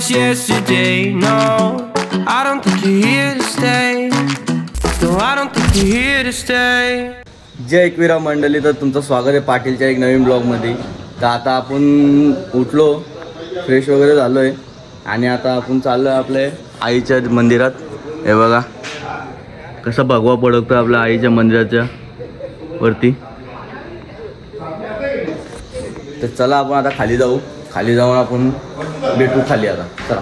was yesterday. No, I don't think you're here to stay. No, I don't think you're here to stay. जय एकविरा मंडळी, तर तुमचं स्वागत आहे पाटीलच्या एक नवीन ब्लॉगमध्ये. तर आता आपण उठलो, फ्रेश वगैरे झालो आहे आणि आता आपण चाललो आहे आपल्या आईच्या मंदिरात. हे बघा कसा भगवा पडकतो आपल्या आईच्या मंदिराच्या वरती. तर चला आपण आता खाली जाऊ, खाली जाऊन आपण भेटू खाली. आता चला.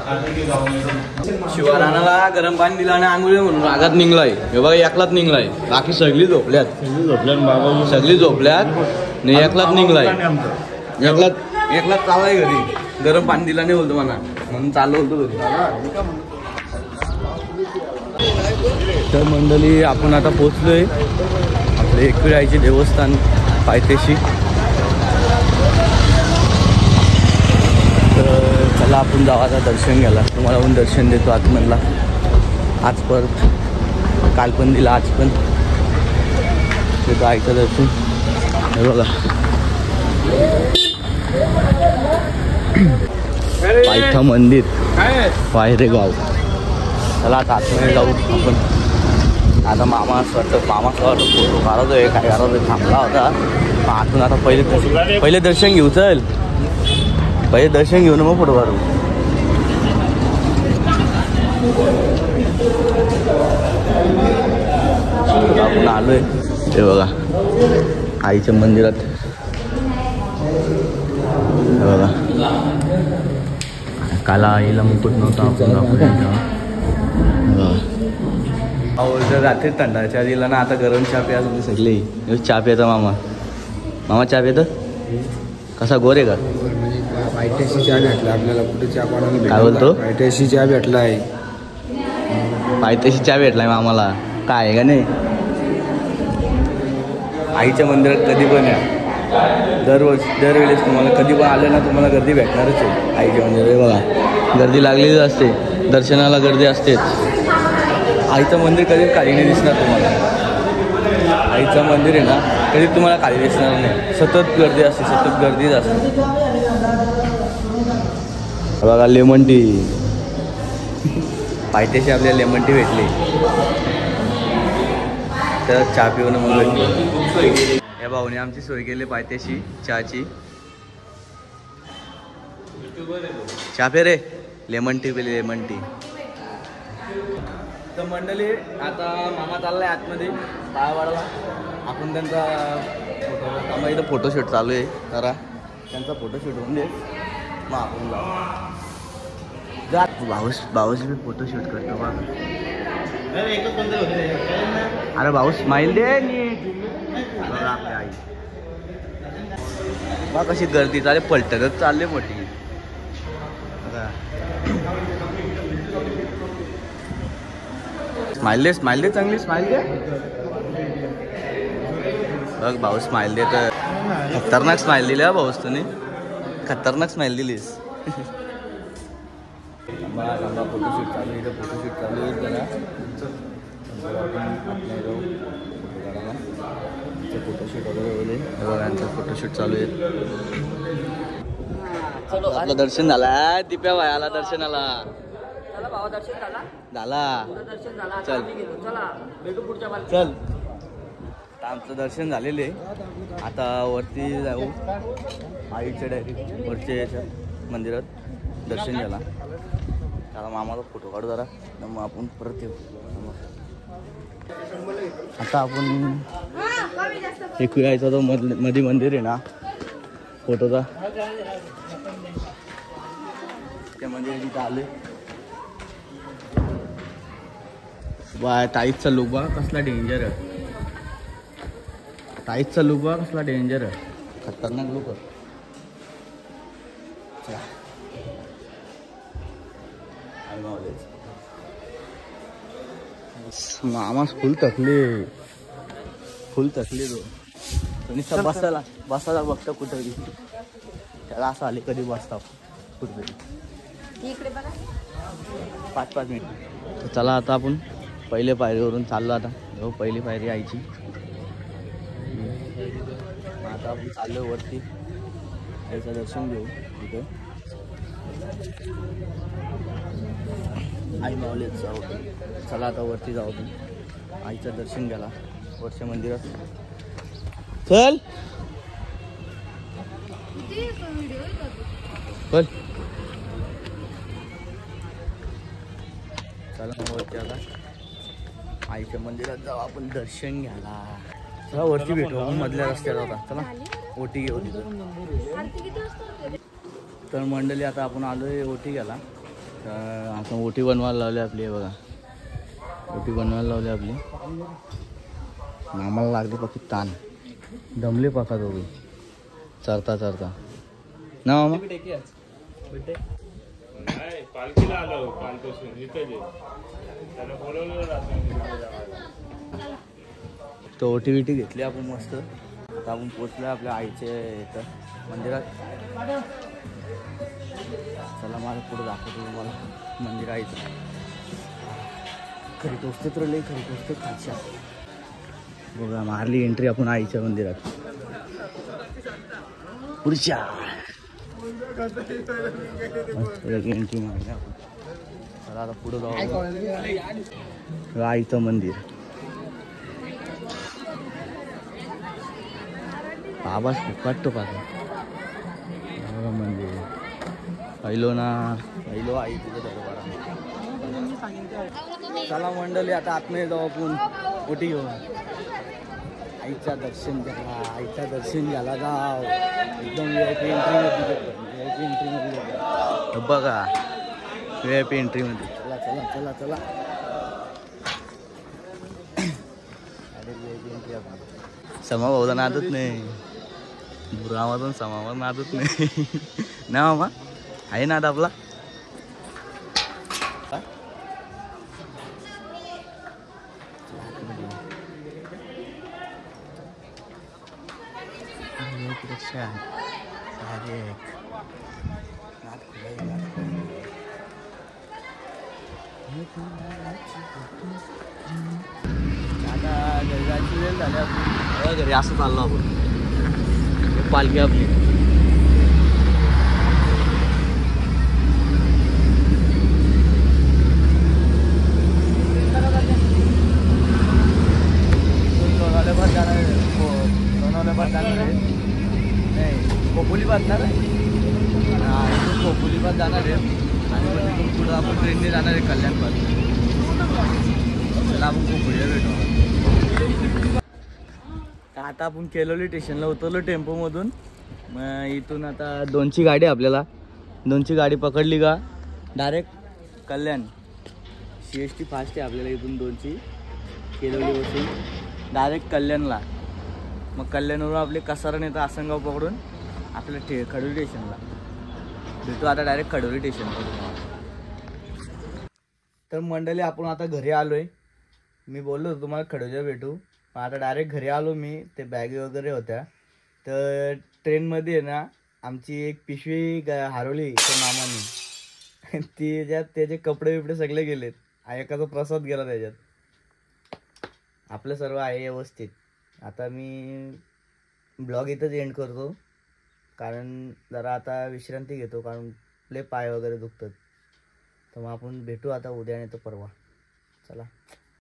शिवाराणाला गरम पाणी दिलं आणि आंघोळी म्हणून रागात निघलाय. हे बघा एकलाच निघलाय, बाकी सगळी झोपल्यात. सगळी झोपल्यात नाही, एकलाच निघलाय. एकलाच चाललाय घरी. गरम पाणी दिला नाही बोलतो मला, म्हणून चालू होतो घरी. तर मंडळी आपण आता पोचलोय आपले एकविरा आईचे देवस्थान पायथ्याशी. तर चला आपण जाऊ आता दर्शन घ्यायला. तुम्हाला पण दर्शन देतो आतमधला. आज परत काल पण दिला, आज पण देतो आईचं दर्शन. हे बघा पायथा मंदिर, पायरेगाव. चला आता आतमध्ये जाऊ आपण. आता मामा फोटो काढतोय, काय काढतोय, थांबला होता आतून. आता पहिले दर्शन घेऊ. चल पहिले दर्शन घेऊ ना, मग फोटो काढू. आपण आलोय ते बघा आईच्या मंदिरात. हे बघा काल आईला मुकुट नव्हता, आपण जर रात्री थंडाच्या दिला ना, आता गरम चहा प्या तुम्ही सगळे. चहा प्यायचा मामा चहा प्यायचं कसा गोर आहे का? पायथ्याशी चहा भेटला आपल्याला. कुठे चहा पाण्याला काय बोलतो? पायथ्याशी चहा भेटला आहे. पायथ्याशी चहा भेटलाय मामाला. काय आहे का नाही? आईच्या मंदिरात कधी पण या, दरवेळेस तुम्हाला कधी पण आलं ना, तुम्हाला गर्दी भेटणारच आहे आईच्या मंदिरात. बघा गर्दी लागलेलीच असते, दर्शनाला गर्दी असतेच. आईचं मंदिर कधी खाली नाही दिसणार तुम्हाला. आईचं मंदिर आहे ना, कधी तुम्हाला खाली दिसणार नाही. सतत गर्दी असते, सतत गर्दीच असते. बघा लेमन टी, पायथ्याशी आपल्याला लेमन टी भेटली. तर चहा पिऊन मग भेटली. या भाऊने आमची सोय केली पायथ्याशी चहाची. चहा पे रे, लेमन टी पेली, लेमन टी. तर मंडळी आता मामा चाललाय आतमध्ये पायावाडाला. आपण त्यांचा आम्हाला इथं फोटोशूट चालू आहे. जरा त्यांचा फोटोशूट होऊन दे, मग आपण जाऊ. भाऊस मी फोटोशूट करतो बघा. अरे भाऊ स्माईल दे नीट. बघा आपल्या आई बघा कशी गर्दी चालले, पलटतच चालले मोठी. स्माइल दे चांगली स्माइल दे. बघ भाऊ स्माइल दे. तर खतरनाक स्माइल दिली हा भाऊस तुम्ही, खतरनाक स्माइल दिलीस. फोटोशूट चालू आहे, फोटोशूट चालू आहे. जरा फोटोशूट वगैरे होईल. यांचं फोटोशूट चालू आहे. आपलं दर्शन झाला, दिप्या भायाला दर्शनाला झाला. चल चल, आमचं दर्शन झालेलं आहे. आता वरती जाऊ आईच्या डायरेक्ट वरच्या याच्या मंदिरात दर्शन घ्यायला. त्याला मामाचा फोटो काढू जरा, मग आपण परत येऊ. आता आपण एकविरा आईचा जो मध्ये मंदिर आहे ना फोटोचा, त्या मंदिराची आले. बाय टाईटचा लुक बघा कसला डेंजर आहे. टाईटचा लुक बघा कसला डेंजर आहे, खतरनाक लुक आहे. मामास फुल थकले तो नुसता बसायला बघता कुठेतरी. त्याला असं आले कधी बसता कुठेतरी 5-5 मिनिट. चला आता आपण पहिले पायरीवरून चाललो. आता हो पहिली पायरी आईची. आता आपण चाललो वरती, आईचं दर्शन घेऊ तिथं. आई माऊलीत जाऊ. चला आता वरती जाऊ. आईचं दर्शन घ्यायला वरच्या मंदिरात. चल चल चला वरती आता आईच्या मंदिरात जाऊ आपण दर्शन घ्यायला. चला वरती भेटू मधल्या रस्त्यात होता. चला ओटी घेऊ तिथं. तर मंडळी आता आपण आलोय ओटी घ्यायला. तर आता ओटी बनवायला लावली आपली. हे बघा ओटी बनवायला लावली आपली. आम्हाला लागली बाकी ताण दमले पाका दोघे चरता चरता ना मामा. पालखीला आलो कालपासून इथं त्याला बोलवलं. तो ओटी बिटी घेतली आपण मस्त. आता आपण पोचलो आपल्या आईच्या इथं मंदिरात. चला मला पुढे दाखवतो तुम्हाला मंदिर आईचं. खरी टोचते तर लई खरी टोचते खायच्या. बघा मारली एंट्री आपण आईच्या मंदिरात. पुढच्या एंट्री मारली आपण. चला आता पुढे जाऊ. आईचं मंदिर. आवाज फुकटतो पाहतो मंदिर. पहिलो ना पहिलो आई तुझं दरबार. चला मंडळी आता आतमध्ये जाऊ आपण ओटी घेऊन. आईचं दर्शन घ्यायला. आईचं दर्शन घ्यायला जाऊ. एकदम VIP एंट्रीमध्ये. VIP एंट्रीमध्ये बघा VIP एंट्रीमध्ये. चला चला चला चला. अरे VIP एंट्री आपण. समा भाऊला नादत नाही. बुरामधून समावर नादत नाही ना मामा. आहे नाद आपला. आता घरी वेळ झाली आपली. घरी असं चाललो आपण. पालखी आपली. लोणावळ्यापास जाणार आहे. लोणावळ्यापास जाणार आहे. नाही खोपोलीपास जाणार आहे. इथून खोपोलीपास जाणार आहे. आणि मग तिथून पुढं आपण ट्रेनने जाणार आहे कल्याणपास. चला आपण खोपोलीला भेटू. आता आपण केलोली स्टेशनला उतरलो टेम्पोमधून. मग इथून आता 2ची गाडी आपल्याला. 2ची गाडी पकडली का डायरेक्ट कल्याण. CST फास्ट आहे आपल्याला इथून 2ची. केलोली बसून डायरेक्ट कल्याणला. मग कल्याणवरून आपले कसारण येतं आसनगाव पकडून आपल्या खडोली स्टेशनला भेटू. आता डायरेक्ट खडोली स्टेशनला. तर मंडळी आपण आता घरी आलोय. मी बोललो होतो तुम्हाला खडोलीला भेटू. आता डायरेक्ट घरी आलो मी. ते बॅगी वगैरे होत्या. तर ट्रेनमध्ये आहे ना आमची एक पिशवी हरवली त्या मामाने. त्याच्यात त्याचे कपडे बिपडे सगळे गेलेत. एकाचा प्रसाद गेला त्याच्यात. आपलं सर्व आहे व्यवस्थित. आता मी ब्लॉग इथंच एंड करतो. कारण जरा आता विश्रांती घेतो. कारण लय पाय वगैरे दुखतात. तर मग आपण भेटू आता उद्या नाही तर परवा. चला.